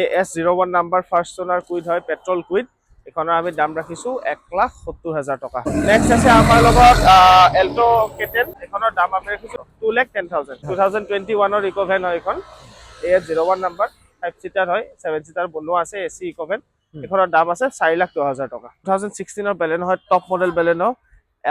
AS01 number first owner Kwid হয়, petrol Kwid. এখনৰ আমি দাম ৰাখিছোঁ 1,70,000 টকা। নেক্সট আছে আমাৰ লগত এল্টো কেটেন। এখনৰ দাম আমি ৰাখিছোঁ 2,10,000। 2021 ইকো ভেন হয় এখন। AS01 নাম্বাৰ 5 চিটাৰ হয়, 7 চিটাৰ বনোৱা আছে, AC ইকো ভেন। এখনৰ দাম আছে 4,10,000 টকা। 2016 বেলেনো হয়, top model Baleno,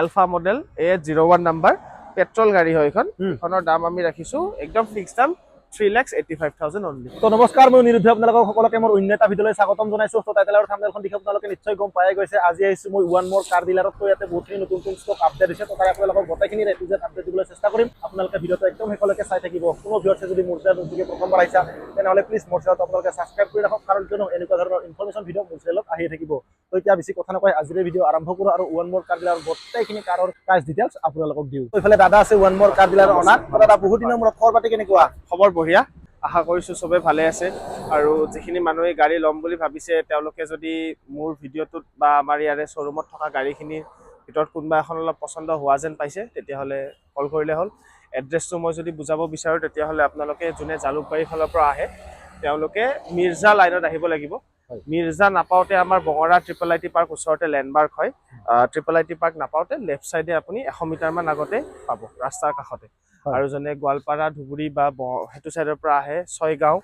alpha model, AS01 number petrol গাড়ী হয় এখন। এখনৰ দাম আমি ৰাখিছোঁ একদম ফিক্স দাম 3,85,000 অনলি। তো নমস্কাৰ, মই নিৰুদ্ধ আপোনালোকক সকলোকে মোৰ অন্য এটা ভিডিঅ'লৈ স্বাগতম জনাইছোঁ। তো টাইটেল আৰু থাম্বনেইলখন দেখি আপোনালোকে নিশ্চয় গম পাই গৈছে। আজি আহিছোঁ মই ওৱান মোৰ কাৰ ডিলাৰত। তো ইয়াতে বহুতখিনি নতুন ষ্টক আপডেট হৈছে। তো তাই আপোনালোকক গোটেইখিনি ৰেপিজেট আপডেট দিবলৈ চেষ্টা কৰিম। আপোনালোকে ভিডিঅ'টো একদম শেষলৈকে চাই থাকিব। কোনো ভিডিঅ'ত যদি মোৰ চেনেলত নতুনকৈ প্ৰথমবাৰ আহিছা তেনেহ'লে প্লিজ মোৰ চেনেলটো আপোনালোকে ছাবস্ক্ৰাইব কৰি ৰাখক, কাৰণ কিয়নো এনেকুৱা ধৰণৰ ইনফৰমেশ্যন ভিডিঅ' মোৰ চেনেলত আহিয়ে থাকিব। তো এতিয়া বেছি কথা নকয় আজিৰ ভিডিঅ' আৰম্ভ কৰোঁ আৰু ওৱান মোৰ কাৰ ডিলাৰৰ গোটেইখিনি কাৰৰ প্ৰাইচ ডিটেইলছ আপোনালোকক দিওঁ। তো এইফালে দাদা আছে ওৱান মোৰ কাৰ ডিলাৰৰ অনাৰ। দাদা বহুত দিনৰ মূৰত খবৰ পাতি কেনেকুৱা? খবৰ বঢ়িয়া, আশা কৰিছোঁ চবে ভালে আছে। আৰু যিখিনি মানুহে গাড়ী ল'ম বুলি ভাবিছে তেওঁলোকে যদি মোৰ ভিডিঅ'টোত বা আমাৰ ইয়াৰে শ্ব'ৰুমত থকা গাড়ীখিনিৰ ভিতৰত কোনোবা এখন অলপ পচন্দ হোৱা যেন পাইছে তেতিয়াহ'লে কল কৰিলে হ'ল। এড্ৰেছটো মই যদি বুজাব বিচাৰোঁ তেতিয়াহ'লে আপোনালোকে যোনে জালুকবাৰীৰ ফালৰ পৰা আহে তেওঁলোকে মিৰ্জা লাইনত আহিব লাগিব। মিৰ্জা নাপাওঁতে আমাৰ Bongora triple I T park ওচৰতে লেণ্ডমাৰ্ক হয়। ট্ৰিপল আই টি পাৰ্ক নাপাওঁতে লেফ্ট চাইডে আপুনি 100 মিটাৰমান আগতে পাব, ৰাস্তাৰ কাষতে। আৰু যোনে গোৱালপাৰা, ধুবুৰী বা সেইটো চাইডৰ পৰা আহে, ছয়গাঁও,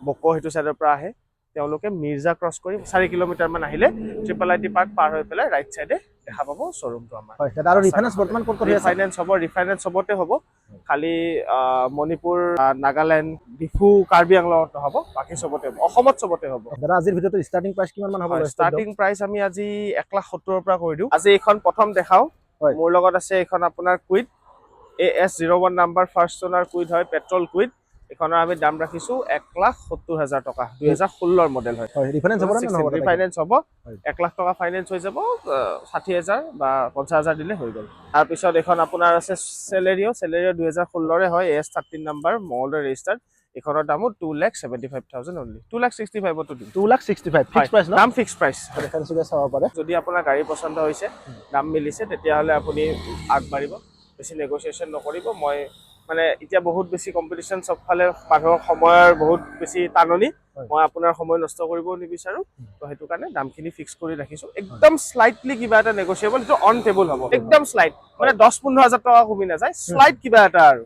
বকো সেইটো চাইডৰ পৰা আহে, তেওঁলোকে মিৰ্জা ক্ৰছ কৰি 4 কিলোমিটাৰমান আহিলে ট্ৰিপল আই টি পাৰ্ক পাৰ হৈ পেলাই ৰাইট চাইডে দেখা পাব শ্ব'ৰুমটো আমাৰ। আৰু ৰিফাইনেন্স বৰ্তমান ক'ত কৰি আছে? ৰিফাইনেন্স চবতে হ'ব, খালি মণিপুৰ, নাগালেণ্ড, ডিফু, কাৰ্বি আংলঙত নহ'ব, বাকী চবতে হ'ব, অসমত চবতে হ'ব। দাদা আজিৰ ভিডিঅ'টো ষ্টাৰ্টিং প্ৰাইচ কিমান মান হ'ব? ষ্টাৰ্টিং প্ৰাইচ আমি আজি 1,70,000 পৰা কৰি দিওঁ। আজি এইখন প্ৰথম দেখাওঁ। মোৰ লগত আছে এইখন আপোনাৰ Kwid, AS01 number first owner Kwid হয়, পেট্ৰল কুইড। এখনৰ আমি দাম ৰাখিছোঁ 1,70,000 টকা। 2016 মডেল হয়। ৰিফাইনেন্স হ'ব নে নহ'ব? ৰিফাইনেন্স হ'ব, 1,00,000 টকা ফাইনেন্স হৈ যাব, 60,000 বা 50,000 দিলে হৈ গ'ল। তাৰপিছত এইখন আপোনাৰ আছে চেলেৰিঅ 2016 হয়, AS13 নাম্বাৰ মঙলদৈ ৰেজিষ্টাৰ্ড। এইখনৰ দামো 2,75,000 অনলি। 2,65,000 দিম। 2,65,000 ফিক্স প্ৰাইচ ন? দাম ফিক্স প্ৰাইচ। চাব পাৰে। যদি আপোনাৰ গাড়ী পচন্দ হৈছে, দাম মিলিছে, তেতিয়াহ'লে আপুনি আগবাঢ়িব, বেছি নেগচিয়েশ্যন নকৰিব। মই মানে এতিয়া বহুত বেছি কম্পিটিশ্যন, চবফালে মানুহৰ সময়ৰ বহুত বেছি টাননি, মই আপোনাৰ সময় নষ্ট কৰিব নিবিচাৰোঁ। তো সেইটো কাৰণে দামখিনি ফিক্স কৰি ৰাখিছোঁ। একদম শ্লাইটলি কিবা এটা নেগচিয়েবল, সেইটো অন টেবল হ'ব, একদম শ্লাইট, মানে 10-15,000 টকা কমি নাযায়, শ্লাইট কিবা এটা আৰু।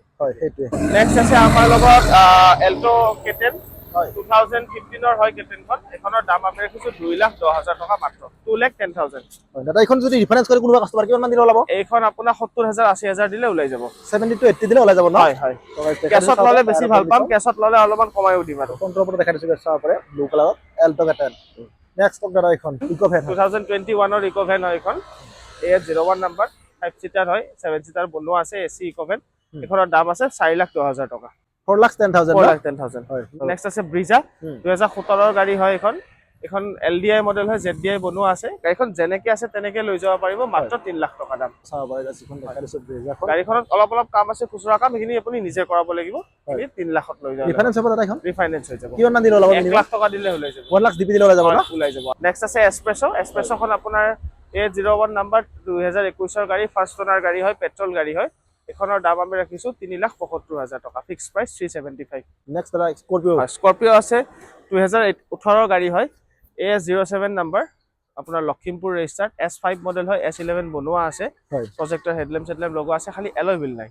নেক্সট আছে আমাৰ লগত এল্টো কেটেন। 2015 হয় কেটেনখন। এখনৰ দাম আমি ৰাখিছোঁ 2,10,000 টকা মাত্ৰ, 2,10,000। দাদা এইখন যদি ৰিফাইনেন্স কৰি কোনোবা কাষ্টমাৰ কিমান মান দিলে ওলাব? এইখন আপোনাৰ 70,000-80,000 দিলে ওলাই যাব। 70 to 80 দিলে ওলাই যাব ন? হয় হয়, কেছত ল'লে বেছি ভাল পাম, কেছত ল'লে অলপমান কমাইও দিম আৰু। ফ্ৰণ্টৰ পৰা দেখাই দিছোঁ, চাব পাৰে ব্লু কালাৰত এল্টো কেটেন। নেক্সট কক দাদা এইখন ইকো ভেন। 2021 ইকো ভেন হয় এখন। AS01 নাম্বাৰ 5 চিটাৰ হয়, 7 চিটাৰ বনোৱা আছে, AC ইকো ভেন। এখনৰ দাম আছে 4,10,000 টকা। 4,10,000। 4,10,000 হয়। নেক্সট আছে ব্ৰিজা, 2017 গাড়ী হয় এখন। এখন LDI মডেল হয়, ZDI বনোৱা আছে। গাড়ীখন যেনেকে আছে তেনেকে লৈ যাব পাৰিব, মাত্ৰ 3,00,000 টকা দাম। চাব পাৰে যিখন দেখাই দিছোঁ ব্ৰিজাখন। গাড়ীখনত অলপ অলপ কাম আছে, খুচুৰা কাম, সেইখিনি আপুনি নিজে কৰাব লাগিব। 3,00,000 লৈ যাব। ৰিফাইনেন্স হ'ব দাদা এইখন? ৰিফাইনেন্স হৈ যাব। কিমান মান দিলে ওলাব? 1,00,000 টকা দিলে ওলাই যাব। 1,00,000 ডিপি দিলে ওলাই যাব ন? ওলাই যাব। নেক্সট আছে এক্সপ্ৰেছখন আপোনাৰ AS01 নাম্বাৰ 2021 গাড়ী, ফাৰ্ষ্ট ওনাৰ গাড়ী হয়, পেট্ৰল গাড়ী হয়। এখনৰ দাম আমি ৰাখিছোঁ 3,75,000 টকা, ফিক্স প্ৰাইচ 375। নেক্সট দাদা স্কৰপিঅ আছে, 2018 গাড়ী হয়, AS07 নাম্বাৰ, আপোনাৰ লখিমপুৰ ৰেজিষ্টাৰ্ড, S5 মডেল হয়, S11 বনোৱা আছে, প্ৰজেক্টৰ হেডলেম্প চেডলেম্প লগোৱা আছে, খালি এলয় হুইল নাই।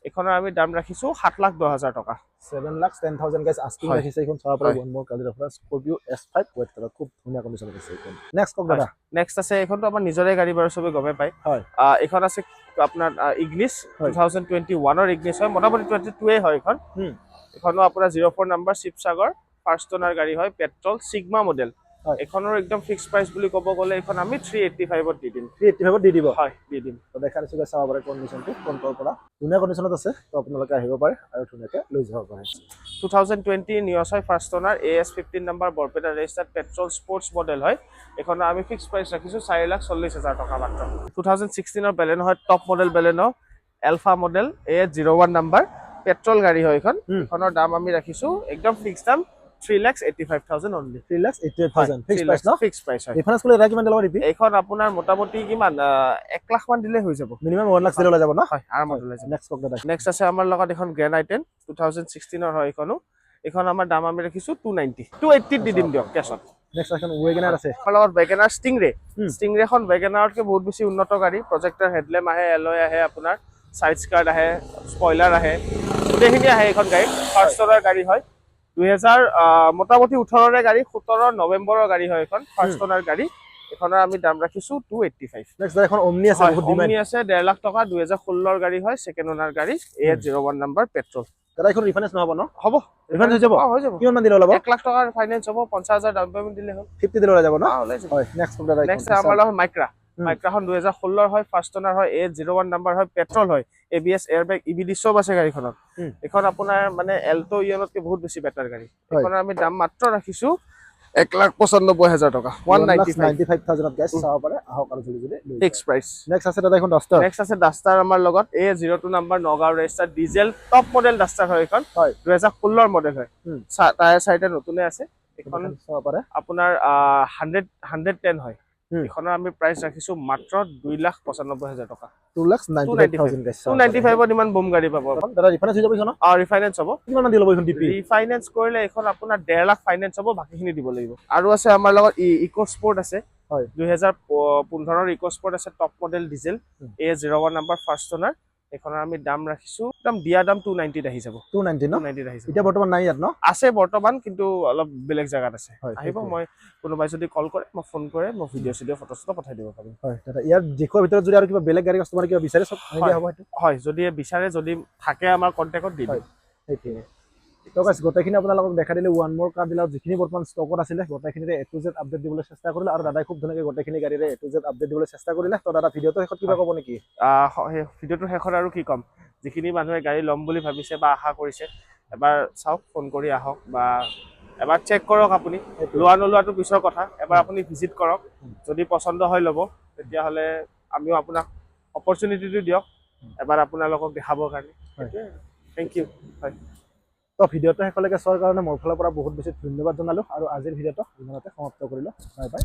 এখনৰ আমি দাম ৰাখিছোঁ 7,10,000 টকা। 7,10,000 গাইজ আস্কিং ৰাখিছে। এইখন চাব পাৰে ওৱান মোৰ কালাৰ পৰা স্কৰপিঅ S5 হোৱাইট কালাৰ, খুব ধুনীয়া কণ্ডিশ্যনত আছে এইখন। নেক্সট কক দাদা। নেক্সট আছে, এইখনটো আমাৰ নিজৰে গাড়ী বাৰু, চবে গমে পায়। এইখন আছে আপোনাৰ ইগনিছ, 2021 ইগনিছ হয়, মোটামুটি 22 হয় এইখন। এখনো আপোনাৰ 04 নাম্বাৰ, শিৱসাগৰ, ফাৰ্ষ্ট ওনাৰ গাড়ী হয়, পেট্ৰল, চিগমা মডেল। এখনৰ একদম ফিক্স প্ৰাইচ বুলি ক'ব গ'লে এইখন আমি 385 দি দিম। 385 দি দিব? হয়, দি দিম। দেখাই দিছোঁ, চাব পাৰে কণ্ডিশ্যনটো ফ্ৰণ্টৰ পৰা ধুনীয়া কণ্ডিশ্যনত আছে। তো আপোনালোকে আহিব পাৰে আৰু ধুনীয়াকৈ লৈ যাব পাৰে। 2020 নিয়ছ হয়, first owner, AS15 number, Barpeta registered, petrol sports model হয়। এখনৰ আমি ফিক্স প্ৰাইচ ৰাখিছোঁ 4,40,000 টকা মাত্ৰ। 2016 বেলেনো হয়, top model Baleno, alpha model, AS01 number, petrol গাড়ী হয় এইখন। এখনৰ দাম আমি ৰাখিছোঁ একদম ফিক্স দাম 3,85,000 অনলি। 3,88,000 ফিক্স প্ৰাইচ ন? ফিক্স প্ৰাইচ হয়। ৰিফাইনেন্স কৰিলে কিমান দিলে ডিপি? এইখন আপোনাৰ মোটামুটি কিমান 1,00,000 মান দিলে হৈ যাব। মিনিমাম 1,00,000 দিলে ওলাই যাব ন? হয়, আৰামত ওলাই যাব। নেক্সট কক দাদা। নেক্সট আছে আমাৰ লগত এখন গ্ৰেণ্ড আই10, 2016 হয় এইখনো। এইখন আমাৰ দাম আমি ৰাখিছোঁ 290 280 দি দিম দিয়ক কেছত। নেক্সট এখন ৱেগনাৰ আছে আমাৰ লগত ৱেগনাৰ ষ্টিংৰে হুম। ষ্টিংৰেখন ৱেগনাৰতকৈ বহুত বেছি উন্নত গাড়ী প্ৰজেক্টৰ হেডলেম্প আহে এলয় আহে আপোনাৰ ছাইড স্কাৰ্ট আহে স্পইলাৰ আহে গোটেইখিনি আহে এইখন গাড়ী ফাৰ্ষ্ট অনাৰ গাড়ী হয় 2000 মোটামুটি 18ৰে গাড়ী 17 নৱেম্বৰৰ গাড়ী হয় এইখন ফাৰ্ষ্ট অনাৰ গাড়ী এখনৰ আমি দাম ৰাখিছোঁ 285 নেক্সট এখন অমনি আছে বহুত ডিমান্ড অমনি আছে 1.5 লাখ টকা 2016ৰ গাড়ী হয় সেকেন্ড অনাৰ গাড়ী AS01 নাম্বাৰ পেট্ৰল দাদা এখন ৰিফাইনেন্স নহব ন হ'ব ৰিফাইনেন্স হৈ যাব হৈ যাব কিমান মান দিলে ওলাব 1 লাখ টকাৰ ফাইনেন্স হ'ব 50,000 ডাউন পেমেন্ট দিলে হ'ল 50 দিলে ওলাই যাব ন ওলাই যাব হয় নেক্সট দাদা নেক্সট আমাৰ লগত মাইক্ৰাখন 2016ৰ হয় ফাৰ্ষ্ট অনাৰ হয় AS01 নাম্বাৰ হয় পেট্ৰল হয় ABS এয়াৰবেগ EBD চব আছে গাড়ীখনত এখন আপোনাৰ মানে এল্টো ইয়নতকৈ বহুত বেছি বেটাৰ গাড়ী এখনৰ আমি দাম মাত্ৰ ৰাখিছোঁ 1,95,000 টকা 195,000 গাইছ চাব পাৰে আহক আৰু যদি ফিক্স প্ৰাইচ নেক্সট আছে দাদা এখন ডাস্টাৰ নেক্সট আছে ডাস্টাৰ আমাৰ লগত A02 number Nagaon register diesel top model Duster হয় এখন হয় 2016ৰ মডেল হয় টায়াৰ চাইডে নতুনে আছে এখন চাব পাৰে আপোনাৰ 110 হয় এখনৰ আমি প্ৰাইচ ৰাখিছোঁ মাত্ৰ 2,95,000 টকা 2,95,000 গাইছ 295ত ইমান বুম গাড়ী পাব দাদা ৰিফাইনেন্স হৈ যাব এখন ৰিফাইনেন্স হ'ব কিমান মান দি ল'ব এখন ডিপি ৰিফাইনেন্স কৰিলে এখন আপোনাৰ 1.5 লাখ ফাইনেন্স হ'ব বাকীখিনি দিব লাগিব আৰু আছে আমাৰ লগত ইকো স্পৰ্ট আছে হয় 2015ৰ ইকো স্পৰ্ট আছে top model diesel A01 number first অনাৰ এখনৰ আমি দাম ৰাখিছোঁ একদম দিয়া দাম 290 আহি যাব 290 ন 290 আহি যাব এতিয়া বৰ্তমান নাই ইয়াত ন আছে বৰ্তমান কিন্তু অলপ বেলেগ জায়গাত আছে হয়, আহিব সেইটোৱে। মই কোনোবাই যদি কল কৰে মই ফোন কৰে মই ভিডিঅ' ফটো পঠাই দিব পাৰিম হয় দাদা ইয়াৰ দেখুৱাৰ ভিতৰত যদি আৰু কিবা বেলেগ গাড়ী কাষ্টমাৰ কিবা বিচাৰে চব আইডিয়া হ'ব সেইটো হয় যদি বিচাৰে যদি থাকে আমাৰ কণ্টেক্টত দি দিম সেইটোৱে তো গাইছ গোটেইখিনি আপোনালোকক দেখা দিলে ওৱান মোৰ কাৰ ডিলাৰত যিখিনি বৰ্তমান ষ্টকত আছিলে গোটেইখিনিৰে A to Z আপডেট দিবলৈ চেষ্টা কৰিলে আৰু দাদাই খুব ধুনীয়াকৈ গোটেইখিনি গাড়ীৰে A to Z আপডেট দিবলৈ চেষ্টা কৰিলে তো দাদা ভিডিঅ'টো শেষত কিবা ক'ব নেকি ভিডিঅ'টোৰ শেষত আৰু কি ক'ম যিখিনি মানুহে গাড়ী ল'ম বুলি ভাবিছে বা আশা কৰিছে এবাৰ চাওক ফোন কৰি আহক বা এবাৰ চেক কৰক আপুনি লোৱা নোলোৱাটো পিছৰ কথা এবাৰ আপুনি ভিজিট কৰক যদি পচন্দ হয় ল'ব তেতিয়াহ'লে আমিও আপোনাক অপৰচুনিটিটো দিয়ক এবাৰ আপোনালোকক দেখাবৰ কাৰণে থেংক ইউ হয় তো ভিডিঅ'টো শেষলৈকে চোৱাৰ কাৰণে মোৰ ফালৰ পৰা বহুত বেছি ধন্যবাদ জনালোঁ আৰু আজিৰ ভিডিঅ'টো ইমানতে সমাপ্ত কৰিলোঁ বাই বাই